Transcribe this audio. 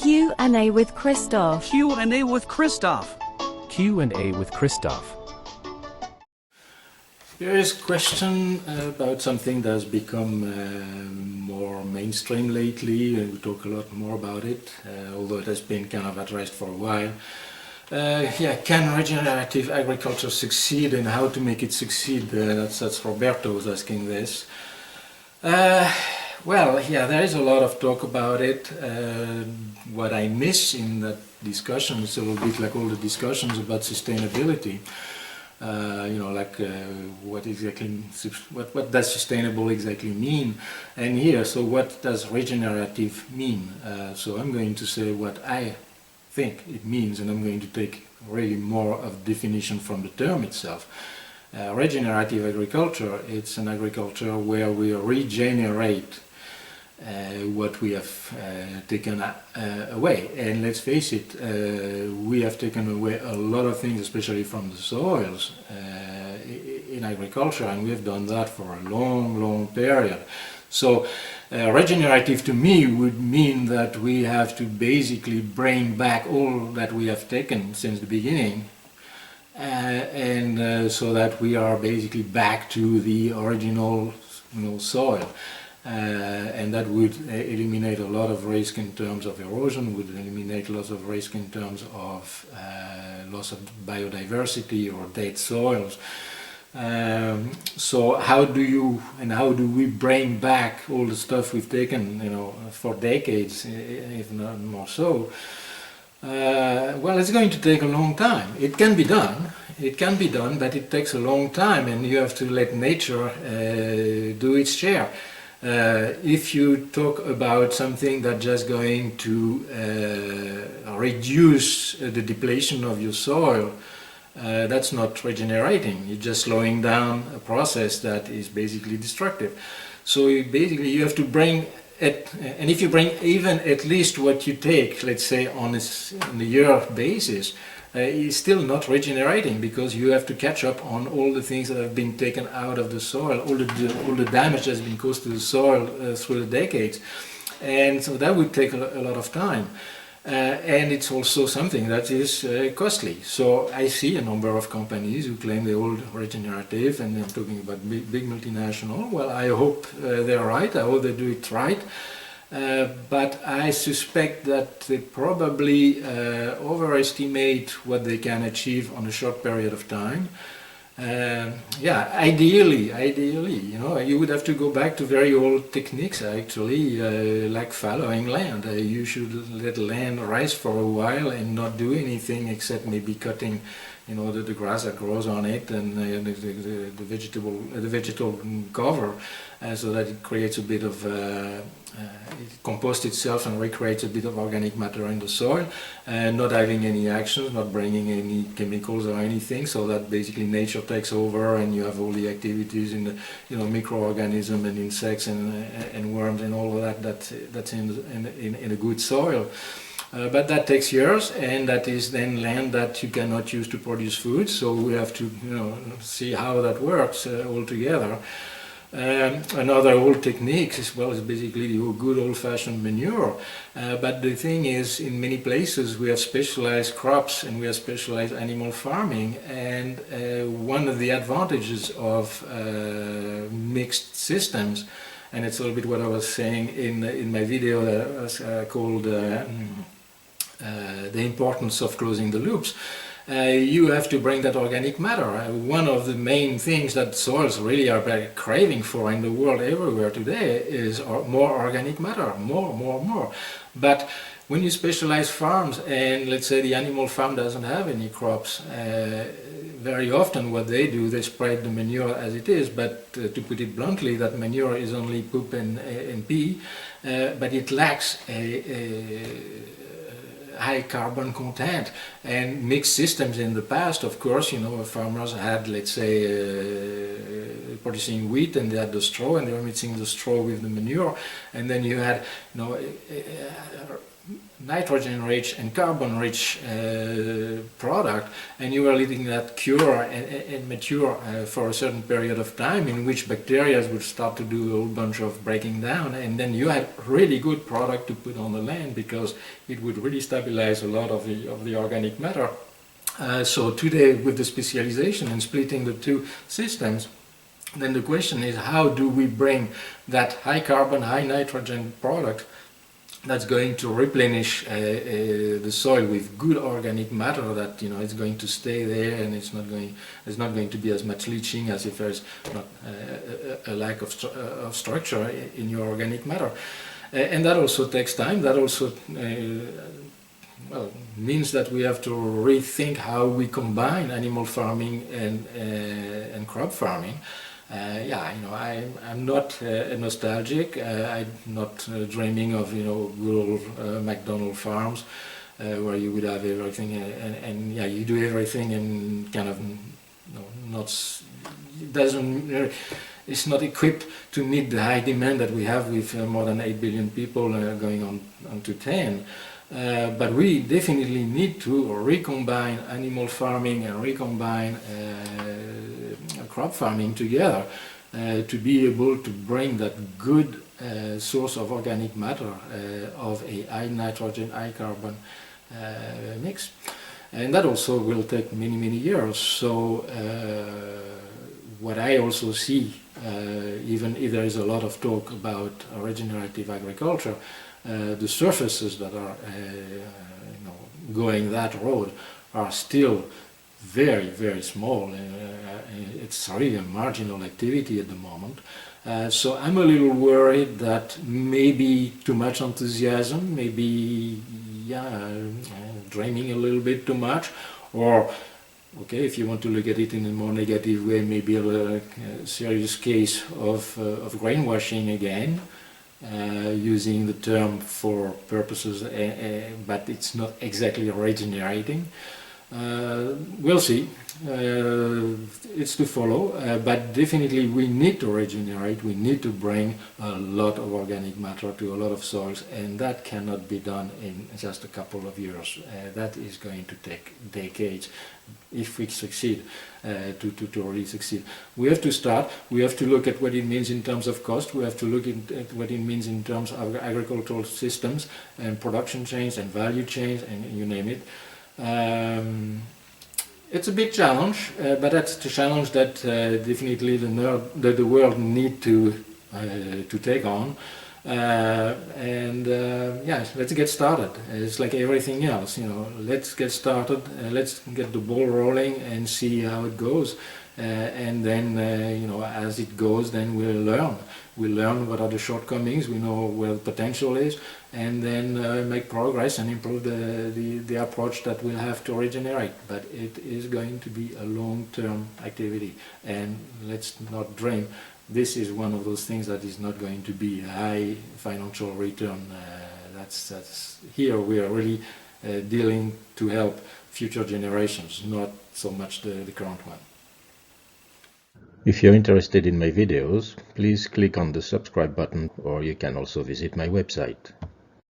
Q&A with Christophe. Q&A with Christophe. Q&A with Christophe. Here is a question about something that has become more mainstream lately, and we talk a lot more about it, although it has been kind of addressed for a while. Can regenerative agriculture succeed, and how to make it succeed? That's Roberto who's asking this. There is a lot of talk about it. What I miss in that discussion is a little bit like all the discussions about sustainability. What does sustainable exactly mean? And here, so what does regenerative mean? So I'm going to say what I think it means, and I'm going to take really more of definition from the term itself. Regenerative agriculture, it's an agriculture where we regenerate what we have taken away. And let's face it, we have taken away a lot of things, especially from the soils in agriculture, and we have done that for a long period. So regenerative to me would mean that we have to basically bring back all that we have taken since the beginning, so that we are basically back to the original soil. And that would eliminate a lot of risk in terms of erosion, would eliminate lots of risk in terms of loss of biodiversity or dead soils. So how do we bring back all the stuff we've taken, for decades, if not more so? It's going to take a long time. It can be done, but it takes a long time, and you have to let nature do its share. If you talk about something that's just going to reduce the depletion of your soil, that's not regenerating. You're just slowing down a process that is basically destructive. So you have to bring it, and if you bring even at least what you take, let's say on a year basis, is still not regenerating, because you have to catch up on all the things that have been taken out of the soil, all the damage that has been caused to the soil through the decades, and so that would take a lot of time, and it's also something that is costly. So I see a number of companies who claim they're all regenerative, and I'm talking about big multinational. Well, I hope they're right. I hope they do it right. But I suspect that they probably overestimate what they can achieve on a short period of time. Ideally, you would have to go back to very old techniques, actually, like fallowing land. You should let land rest for a while and not do anything except maybe cutting, the grass that grows on it, and the vegetable cover, so that it creates a bit of it composts itself and recreates a bit of organic matter in the soil, and not having any actions, not bringing any chemicals or anything, so that basically nature takes over, and you have all the activities in the microorganisms and insects and worms and all of that's in a good soil. But that takes years, and that is then land that you cannot use to produce food, so we have to see how that works altogether. Another old technique is basically the good old-fashioned manure, but the thing is, in many places we have specialized crops and we have specialized animal farming, and one of the advantages of mixed systems, and it's a little bit what I was saying in my video that was called the importance of closing the loops. You have to bring that organic matter. One of the main things that soils really are very craving for in the world everywhere today is more organic matter, more. But when you specialize farms, and let's say the animal farm doesn't have any crops, very often what they do, they spread the manure as it is, but to put it bluntly, that manure is only poop and pee, but it lacks high carbon content. And mixed systems in the past, of course, farmers had, let's say, producing wheat, and they had the straw, and they were mixing the straw with the manure, and then you had nitrogen-rich and carbon-rich product, and you are letting that cure and mature for a certain period of time, in which bacteria would start to do a whole bunch of breaking down, and then you had really good product to put on the land because it would really stabilize a lot of the organic matter. So today, with the specialization and splitting the two systems, then the question is, how do we bring that high carbon, high nitrogen product that's going to replenish the soil with good organic matter, that it's going to stay there, and there's not going to be as much leaching as if there's not a lack of structure in your organic matter. And that also takes time. That also means that we have to rethink how we combine animal farming and crop farming. I'm not nostalgic. I'm not dreaming of good old McDonald farms where you would have everything, and you do everything and kind of it's not equipped to meet the high demand that we have with more than 8 billion people going on to 10. But we definitely need to recombine animal farming and recombine crop farming together to be able to bring that good source of organic matter of a high nitrogen, high carbon mix. And that also will take many, many years. So what I also see, even if there is a lot of talk about regenerative agriculture, the surfaces that are going that road are still very, very small. It's really a marginal activity at the moment. So I'm a little worried that maybe too much enthusiasm, maybe dreaming a little bit too much, or okay, if you want to look at it in a more negative way, maybe a serious case of greenwashing again. Using the term for purposes, but it's not exactly regenerating. We'll see. It's to follow, but definitely we need to regenerate. We need to bring a lot of organic matter to a lot of soils, and that cannot be done in just a couple of years. That is going to take decades if we succeed to really succeed. We have to start. We have to look at what it means in terms of cost. We have to look at what it means in terms of agricultural systems and production chains and value chains, and you name it. It's a big challenge, but that's the challenge that definitely the world need to take on. Let's get started. It's like everything else, let's get started, let's get the ball rolling and see how it goes. And then, as it goes, then we'll learn. We'll learn what are the shortcomings, we know where the potential is, and then make progress and improve the approach that we'll have to regenerate. But it is going to be a long-term activity, and let's not dream. This is one of those things that is not going to be high financial return. That's here we are really dealing to help future generations, not so much the current one. If you're interested in my videos, please click on the subscribe button, or you can also visit my website.